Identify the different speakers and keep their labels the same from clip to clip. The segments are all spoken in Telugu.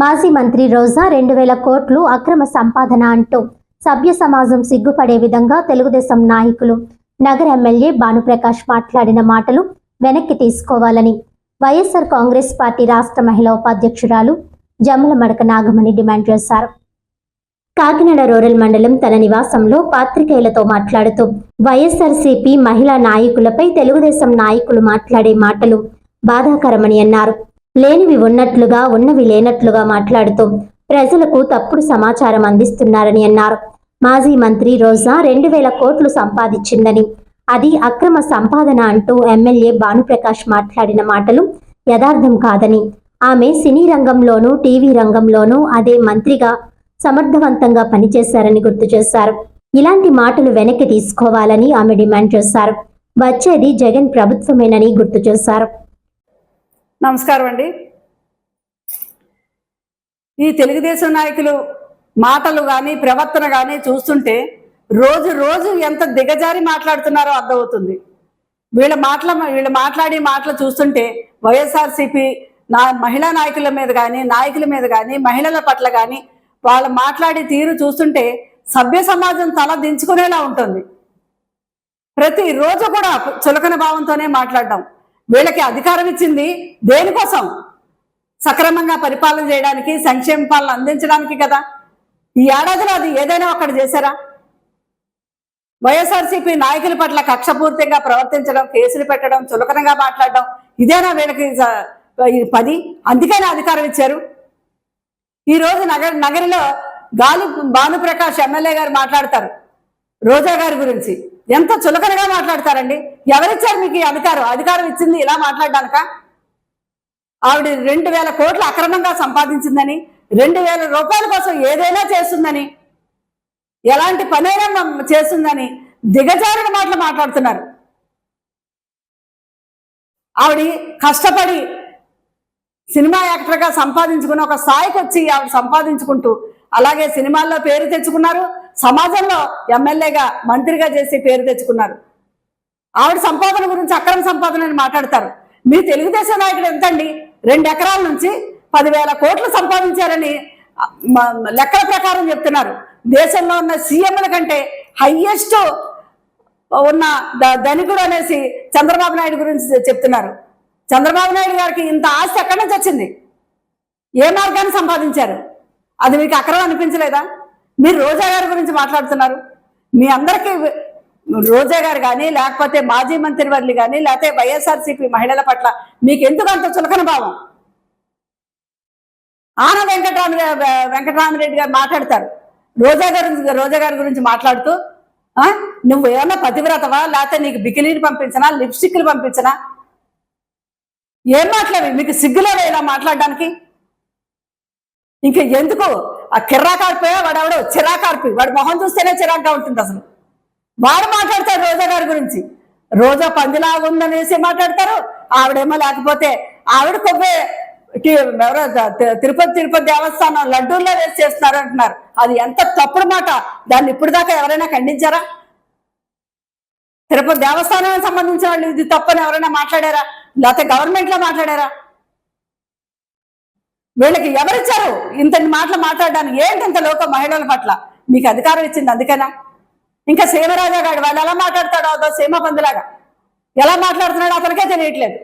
Speaker 1: మాజీ మంత్రి రోజా 2000 కోట్లు అక్రమ సంపాదన అంటూ సభ్య సమాజం సిగ్గుపడే విధంగా తెలుగుదేశం నాయకులు నగర ఎమ్మెల్యే భానుప్రకాష్ మాట్లాడిన మాటలు వెనక్కి తీసుకోవాలని వైఎస్ఆర్ కాంగ్రెస్ పార్టీ రాష్ట్ర మహిళా ఉపాధ్యక్షురాలు జమ్మలమడక నాగమణి డిమాండ్ చేశారు. కాకినాడ రూరల్ మండలం తన నివాసంలో పాత్రికేయులతో మాట్లాడుతూ వైఎస్ఆర్సీపీ మహిళా నాయకులపై తెలుగుదేశం నాయకులు మాట్లాడే మాటలు బాధాకరమని అన్నారు. లేనివి ఉన్నట్లుగా ఉన్నవి లేనట్లుగా మాట్లాడుతూ ప్రజలకు తప్పుడు సమాచారం అందిస్తున్నారని అన్నారు. మాజీ మంత్రి రోజా 2000 కోట్లు సంపాదించిందని, అది అక్రమ సంపాదన అంటూ ఎమ్మెల్యే భానుప్రకాష్ మాట్లాడిన మాటలు యథార్థం కాదని, ఆమె సినీ రంగంలోనూ టీవీ రంగంలోనూ అదే మంత్రిగా సమర్థవంతంగా పనిచేశారని గుర్తు చేశారు. ఇలాంటి మాటలు వెనక్కి తీసుకోవాలని ఆమె డిమాండ్ చేశారు. వచ్చేది జగన్ ప్రభుత్వమేనని గుర్తు చేశారు.
Speaker 2: నమస్కారం అండి. ఈ తెలుగుదేశం నాయకులు మాటలు కానీ ప్రవర్తన కానీ చూస్తుంటే రోజు రోజు ఎంత దిగజారి మాట్లాడుతున్నారో అర్థమవుతుంది. వీళ్ళు మాట్లాడే మాటలు చూస్తుంటే వైఎస్ఆర్సీపీ మహిళా నాయకుల మీద కానీ మహిళల పట్ల కానీ వాళ్ళు మాట్లాడే తీరు చూస్తుంటే సభ్య సమాజం తల దించుకునేలా ఉంటుంది. ప్రతిరోజు కూడా చులకన భావంతోనే మాట్లాడడం. వీళ్ళకి అధికారం ఇచ్చింది దేనికోసం? సక్రమంగా పరిపాలన చేయడానికి, సంక్షేమ పాలన అందించడానికి కదా. ఈ ఏడాదిలో అది ఏదైనా ఒక్కటి చేశారా? వైఎస్ఆర్సీపీ నాయకుల పట్ల కక్షపూర్తిగా ప్రవర్తించడం, కేసులు పెట్టడం, చులకనగా మాట్లాడడం, ఇదేనా వీళ్ళకి పని? అందుకనే అధికారం ఇచ్చారు. ఈరోజు నగరిలో భానుప్రకాష్ ఎమ్మెల్యే గారు మాట్లాడతారు రోజా గారి గురించి. ఎంత చులకనగా మాట్లాడతారండి. ఎవరిచ్చారు మీకు ఈ అధికారం ఇచ్చింది ఇలా మాట్లాడడానిక? ఆవిడ 2000 కోట్లు అక్రమంగా సంపాదించిందని, 2000 రూపాయల కోసం ఏదైనా చేస్తుందని, ఎలాంటి పనైనా చేస్తుందని దిగజారిన మాటలు మాట్లాడుతున్నారు. ఆవిడ కష్టపడి సినిమా యాక్టర్గా సంపాదించుకుని ఒక స్థాయికి వచ్చి ఆవిడ సంపాదించుకుంటూ అలాగే సినిమాల్లో పేరు తెచ్చుకున్నారు, సమాజంలో ఎమ్మెల్యేగా మంత్రిగా చేసి పేరు తెచ్చుకున్నారు. ఆవిడ సంపాదన గురించి అక్రమ సంపాదన అని మాట్లాడతారు. మీ తెలుగుదేశం నాయకుడు ఎంతండి? 2 ఎకరాల నుంచి 10,000 కోట్లు సంపాదించారని లెక్కల ప్రకారం చెప్తున్నారు. దేశంలో ఉన్న సీఎంల కంటే హైయెస్ట్ ఉన్న ధనికుడు అనేసి చంద్రబాబు నాయుడు గురించి చెప్తున్నారు. చంద్రబాబు నాయుడు గారికి ఇంత ఆస్తి ఎక్కడి నుంచి వచ్చింది? ఏ మార్గాన్ని సంపాదించారు? అది మీకు అక్రమం అనిపించలేదా? మీరు రోజా గారి గురించి మాట్లాడుతున్నారు. మీ అందరికీ రోజా గారు కానీ, లేకపోతే మాజీ మంత్రివర్యులు కానీ, లేకపోతే వైఎస్ఆర్సీపీ మహిళల పట్ల మీకు ఎందుకు అంత చులకన భావం? ఆన వెంకటరామరెడ్డి గారు మాట్లాడతారు రోజా గారి గురించి మాట్లాడుతూ, నువ్వు ఏమన్నా పతివ్రతవా, లేకపోతే నీకు బికిలీని పంపించనా, లిప్స్టిక్లు పంపించనా? ఏం మాట్లాడి మీకు సిగ్గులేదా ఇలా మాట్లాడడానికి? ఇంక ఎందుకు ఆ కిర్రాకార్పోయా వాడెవడో చిరాకార్పి, వాడి మొహం చూస్తేనే చిరాగ్గా ఉంటుంది. అసలు వాడు మాట్లాడతాడు రోజా గారి గురించి. రోజా పందిలాగా ఉందనేసి మాట్లాడతారు. ఆవిడేమో లేకపోతే ఆవిడ కొవ్వే ఎవరో తిరుపతి దేవస్థానం లడ్డూల్లో వేసి చేస్తున్నారు అంటున్నారు. అది ఎంత తప్పుడు మాట. దాన్ని ఇప్పుడు దాకా ఎవరైనా ఖండించారా? తిరుపతి దేవస్థానానికి సంబంధించిన వాళ్ళు ఇది తప్పని ఎవరైనా మాట్లాడారా? లేకపోతే గవర్నమెంట్లో మాట్లాడారా? వీళ్ళకి ఎవరిచ్చారు ఇంతటి మాటలు మాట్లాడడానికి? ఏంటి ఇంత లోకం మహిళల పట్ల? మీకు అధికారం ఇచ్చింది అందుకేనా? ఇంకా సీమరాజా గారు వాళ్ళు ఎలా మాట్లాడతాడో అదో సీమ పందిలాగా ఎలా మాట్లాడుతున్నాడో అతనికే తెలియట్లేదు.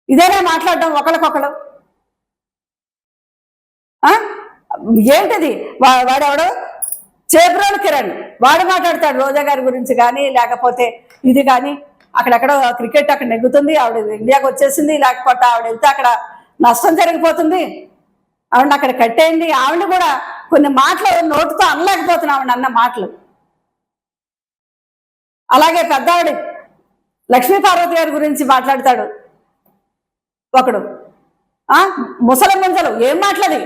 Speaker 2: ఇదేనా మాట్లాడడం ఒకరికొకరు? ఏంటిది? వాడెవడు చేబ్రోలు కిరణ్ వాడు మాట్లాడతాడు రోజా గారి గురించి కానీ, లేకపోతే ఇది కానీ. అక్కడెక్కడో క్రికెట్ అక్కడ నెగ్గుతుంది, ఆవిడ ఇండియాకి వచ్చేసింది, లేకపోతే ఆవిడ వెళ్తే అక్కడ నష్టం జరిగిపోతుంది, ఆవిడ అక్కడ కట్టేయండి. ఆవిడ కూడా కొన్ని మాటలు నోటితో అనలేకపోతున్నా ఆవిడ అన్న మాటలు. అలాగే పెద్దావిడ లక్ష్మీపార్వతి గారి గురించి మాట్లాడతాడు ఒకడు. ముసలి ముంజలు ఏం మాట్లాడి?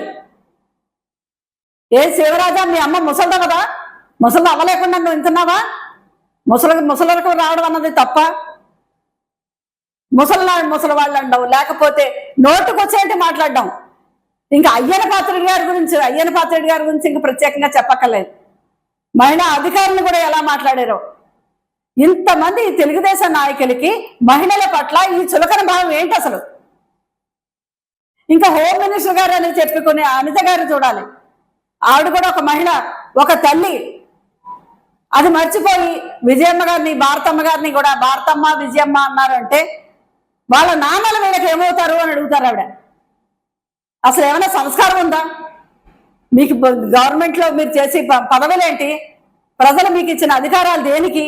Speaker 2: ఏ శివరాజా మీ అమ్మ ముసలిదా కదా? ముసలి అవ్వలేకుండా నువ్వు వింటున్నావా? ముసలకు రావడం అన్నది తప్ప? ముసలి వాళ్ళు అండవు, లేకపోతే నోటుకు వచ్చేంటి మాట్లాడడం. ఇంకా అయ్యన పాత్రుడి గారి గురించి ఇంకా ప్రత్యేకంగా చెప్పక్కర్లేదు. మహిళా అధికారులు కూడా ఎలా మాట్లాడారో. ఇంతమంది తెలుగుదేశం నాయకులకి మహిళల పట్ల ఈ చులకన భావం ఏంటి అసలు? ఇంకా హోమ్ మినిస్టర్ గారు అని చెప్పుకునే అనిత గారు చూడాలి. ఆవిడ కూడా ఒక మహిళ, ఒక తల్లి. అది మర్చిపోయి విజయమ్మ గారిని, భారతమ్మ గారిని కూడా భారతమ్మ విజయమ్మ అన్నారు అంటే వాళ్ళ నాన్నల వీళ్ళకి ఏమవుతారు అని అడుగుతారు ఆవిడ. అసలు ఏమైనా సంస్కారం ఉందా మీకు? గవర్నమెంట్లో మీరు చేసే పదవులేంటి? ప్రజలు మీకు ఇచ్చిన అధికారాలు దేనికి?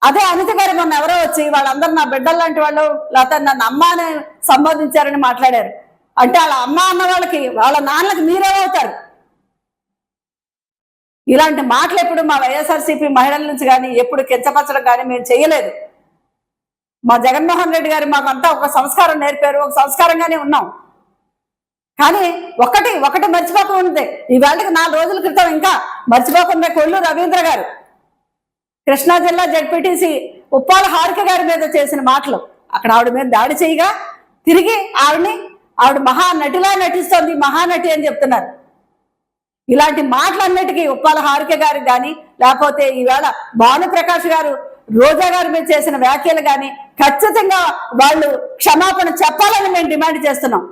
Speaker 2: అదే అనిత గారు మొన్న ఎవరో వచ్చి వాళ్ళందరూ నా బిడ్డలు లాంటి వాళ్ళు, లేకపోతే నన్ను అమ్మ అని సంబోధించారని మాట్లాడారు. అంటే వాళ్ళ అమ్మ అన్న వాళ్ళకి, వాళ్ళ నాన్నలకి మీరేమవుతారు? ఇలాంటి మాటలు ఎప్పుడు మా వైఎస్ఆర్సీపీ మహిళల నుంచి కానీ ఎప్పుడు కించపరచడం కానీ మేము చేయలేదు. మా జగన్మోహన్ రెడ్డి గారు మాకంతా ఒక సంస్కారం నేర్పారు, ఒక సంస్కారంగానే ఉన్నాం. కానీ ఒకటి మర్చిపోకుండా ఈవేళకి 4 రోజుల క్రితం ఇంకా మర్చిపోకుండా కొల్లు రవీంద్ర గారు కృష్ణా జిల్లా జడ్పీటీసీ ఉప్పాల హారిక గారి మీద చేసిన మాటలు, అక్కడ ఆవిడ మీద దాడి చేయగా తిరిగి ఆవిడ మహానటిలా నటిస్తోంది, మహానటి అని చెప్తున్నారు. ఇలాంటి మాటలన్నిటికీ ఉప్పాల హారిక గారికి కానీ, లేకపోతే ఈవేళ భానుప్రకాష్ గారు రోజా గారి మీద చేసిన వ్యాఖ్యలు కానీ ఖచ్చితంగా వాళ్ళు క్షమాపణ చెప్పాలని మేము డిమాండ్ చేస్తున్నాం.